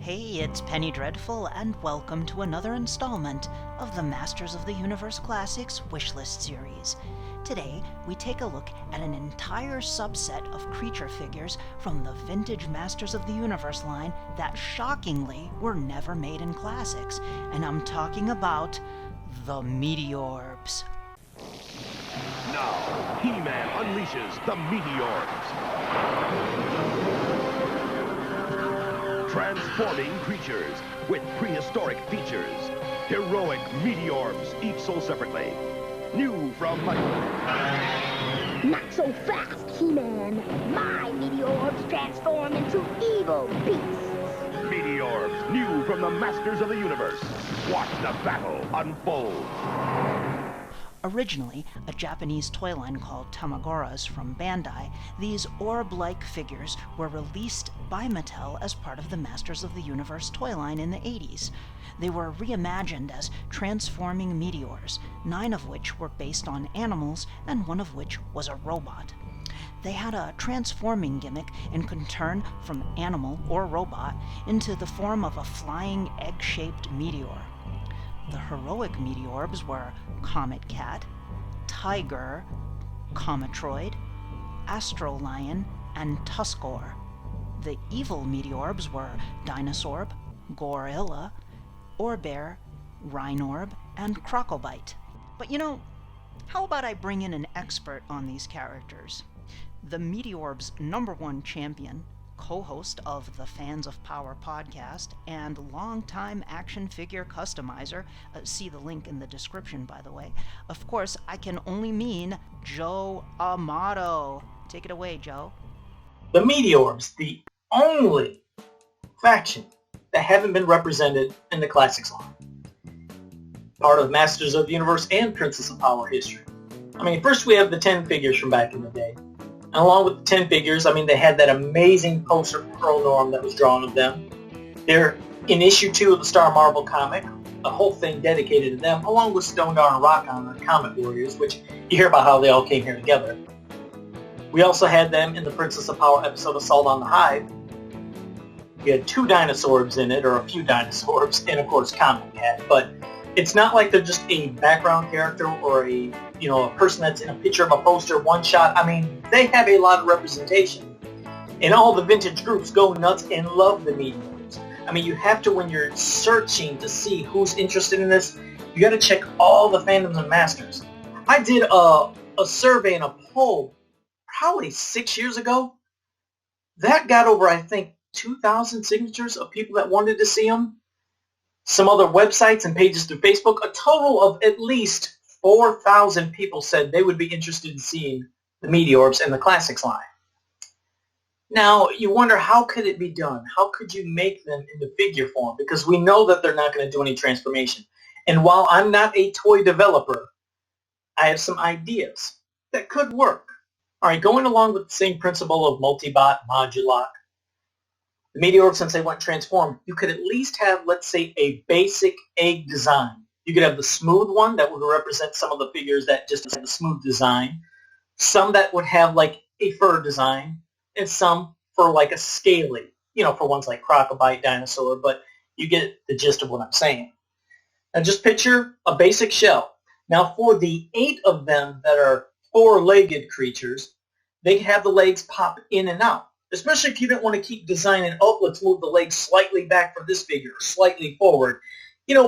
Hey, it's Penny Dreadful, and welcome to another installment of the Masters of the Universe Classics Wishlist series. Today, we take a look at an entire subset of creature figures from the vintage Masters of the Universe line that shockingly were never made in Classics, and I'm talking about the Meteorbs. Now, He-Man unleashes the Meteorbs. Transforming creatures with prehistoric features. Heroic Meteorbs, each sold separately. New from Mattel. Not so fast, He-Man. My Meteorbs transform into evil beasts. Meteorbs, new from the Masters of the Universe. Watch the battle unfold. Originally a Japanese toy line called Tamagoras from Bandai, these orb-like figures were released by Mattel as part of the Masters of the Universe toy line in the 80s. They were reimagined as transforming meteors, 9 of which were based on animals and 1 of which was a robot. They had a transforming gimmick and could turn from animal or robot into the form of a flying egg-shaped meteor. The heroic Meteorbs were Comet Cat, Ty-Grrr, Cometroid, Astro Lion, and Tuskor. The evil Meteorbs were Dinosaurb, Gore-Illa, Orbear, Rhinorb, and Crocobite. But how about I bring in an expert on these characters? The Meteorbs' #1 champion, co-host of the Fans of Power podcast, and longtime action figure customizer, see the link in the description, by the way. Of course, I can only mean Joe Amato. Take it away, Joe. The Meteorbs, the only faction that haven't been represented in the Classics line. Part of Masters of the Universe and Princess of Power history. First we have the 10 figures from back in the day. And along with the 10 figures, they had that amazing poster from Earl Norm that was drawn of them. They're in issue 2 of the Star Marvel comic, a whole thing dedicated to them, along with Stondar and Rockon, the Comet Warriors, which you hear about how they all came here together. We also had them in the Princess of Power episode Assault on the Hive. We had 2 dinosaurs in it, or a few dinosaurs, and of course Comet Cat, but it's not like they're just a background character or a person that's in a picture of a poster, one shot. They have a lot of representation. And all the vintage groups go nuts and love the Meteorbs. You have to, when you're searching to see who's interested in this, you got to check all the fandoms and masters. I did a survey and a poll probably 6 years ago. That got over, I think, 2,000 signatures of people that wanted to see them. Some other websites and pages through Facebook. A total of at least 4,000 people said they would be interested in seeing the Meteorbs and the Classics line. Now, you wonder, how could it be done? How could you make them into figure form? Because we know that they're not going to do any transformation. And while I'm not a toy developer, I have some ideas that could work. All right, going along with the same principle of multi-bot, modulock, the Meteorbs, since they went transformed, you could at least have, let's say, a basic egg design. You could have the smooth one that would represent some of the figures that just have the smooth design, some that would have like a fur design, and some for like a scaly, for ones like Crocobite, Dinosaur, but you get the gist of what I'm saying. Now just picture a basic shell. Now for the 8 of them that are 4-legged creatures, they have the legs pop in and out. Especially if you don't want to keep designing, let's move the legs slightly back for this figure, slightly forward.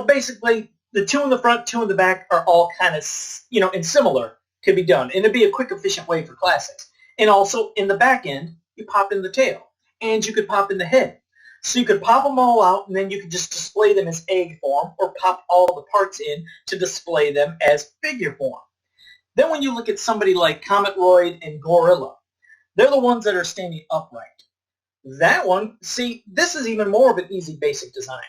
Basically, the 2 in the front, 2 in the back are all kind of, and similar could be done. And it'd be a quick, efficient way for Classics. And also, in the back end, you pop in the tail. And you could pop in the head. So you could pop them all out, and then you could just display them as egg form, or pop all the parts in to display them as figure form. Then when you look at somebody like Cometroid and Gore-Illa, they're the ones that are standing upright. That one, see, this is even more of an easy basic design.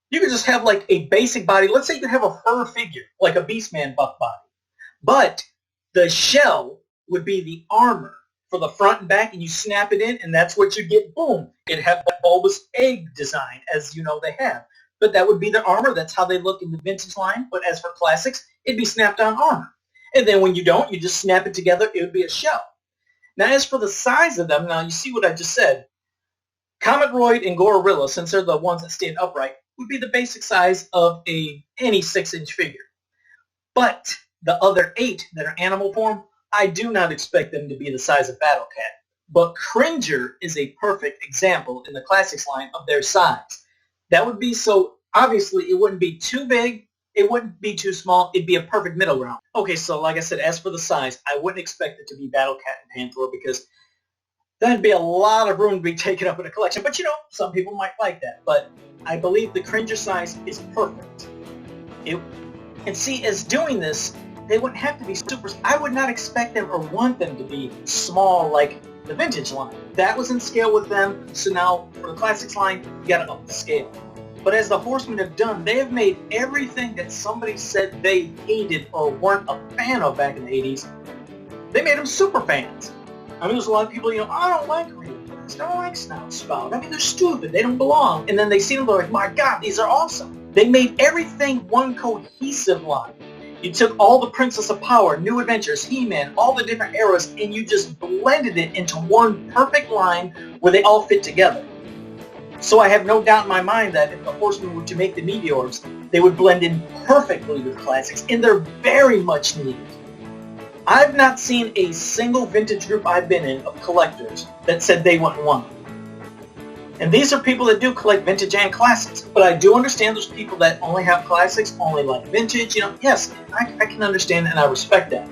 You could just have like a basic body. Let's say you have a fur figure, like a Beastman buff body. But the shell would be the armor for the front and back, and you snap it in, and that's what you get. Boom. It'd have that bulbous egg design, as they have. But that would be their armor. That's how they look in the vintage line. But as for Classics, it'd be snapped-on armor. And then when you don't, you just snap it together. It would be a shell. Now, as for the size of them, now you see what I just said. Comet and Gore-Illa, since they're the ones that stand upright, would be the basic size of any 6-inch figure. But the other 8 that are animal form, I do not expect them to be the size of Battle Cat. But Cringer is a perfect example in the Classics line of their size. That would be so, obviously it wouldn't be too big, it wouldn't be too small, it'd be a perfect middle ground. Okay, so like I said, as for the size, I wouldn't expect it to be Battle Cat and Panther because that'd be a lot of room to be taken up in a collection. But some people might like that. But I believe the Cringer size is perfect. And see, as doing this, they wouldn't have to be super. I would not expect them or want them to be small like the vintage line. That was in scale with them, so now for the Classics line, you gotta up the scale. But as the Horsemen have done, they have made everything that somebody said they hated or weren't a fan of back in the 80s, they made them super fans. I mean, there's a lot of people, I don't like Reels, I don't like Snout Spout. I mean, they're stupid, they don't belong. And then they see them, they're like, my God, these are awesome. They made everything one cohesive line. You took all the Princess of Power, New Adventures, He-Man, all the different eras, and you just blended it into one perfect line where they all fit together. So I have no doubt in my mind that if the Horsemen were to make the Meteorbs, they would blend in perfectly with Classics, and they're very much needed. I've not seen a single vintage group I've been in of collectors that said they wouldn't want them. And these are people that do collect vintage and classics. But I do understand there's people that only have classics, only like vintage. Yes, I can understand and I respect that.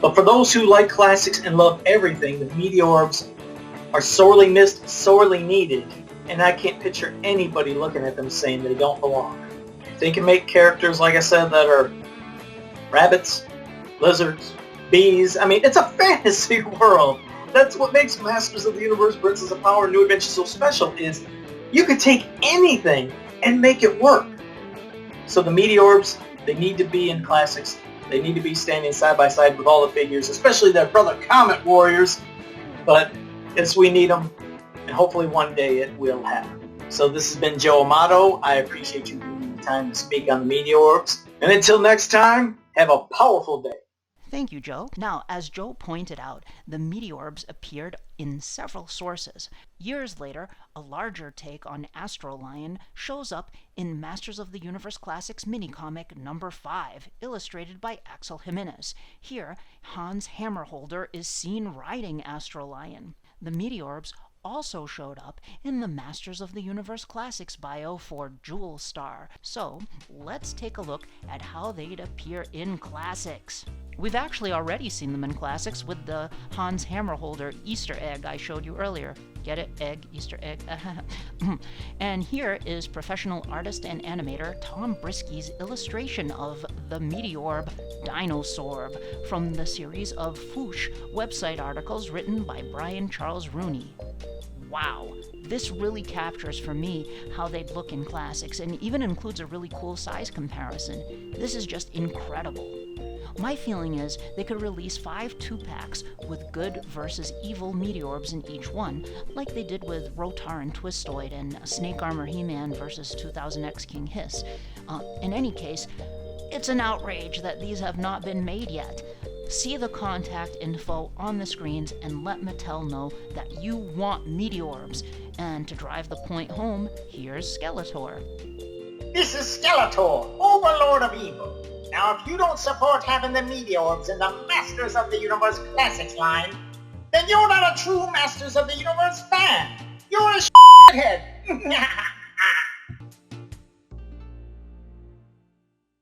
But for those who like classics and love everything, the Meteorbs are sorely missed, sorely needed. And I can't picture anybody looking at them saying they don't belong. They can make characters, like I said, that are rabbits, lizards, bees. I mean, it's a fantasy world. That's what makes Masters of the Universe, Princess of Power, New Adventures so special is you could take anything and make it work. So the Meteorbs, they need to be in Classics. They need to be standing side by side with all the figures, especially their brother Comet Warriors. But yes, we need them, and hopefully one day it will happen. So this has been Joe Amato. I appreciate you giving me the time to speak on the Meteorbs. And until next time, have a powerful day. Thank you, Joe. Now, as Joe pointed out, the Meteorbs appeared in several sources. Years later, a larger take on Astro Lion shows up in Masters of the Universe Classics minicomic number 5, illustrated by Axel Jimenez. Here, Hans Hammerholder is seen riding Astro Lion. The Meteorbs also showed up in the Masters of the Universe Classics bio for Jewel Star. So, let's take a look at how they'd appear in Classics. We've actually already seen them in Classics with the Hans Hammerholder Easter egg I showed you earlier. Get it? Egg, Easter egg. And here is professional artist and animator Tom Brisky's illustration of the Meteorb Dinosaur from the series of Foosh website articles written by Brian Charles Rooney. Wow, this really captures for me how they'd look in Classics and even includes a really cool size comparison. This is just incredible. My feeling is they could release 5 2-packs with good versus evil Meteorbs in each one, like they did with Rotar and Twistoid and Snake Armor He-Man versus 2000X King Hiss. In any case, it's an outrage that these have not been made yet. See the contact info on the screens and let Mattel know that you want Meteorbs. And to drive the point home, here's Skeletor. This is Skeletor, Overlord of Evil. Now, if you don't support having the Meteorbs in the Masters of the Universe Classics line, then you're not a true Masters of the Universe fan. You're a shithead.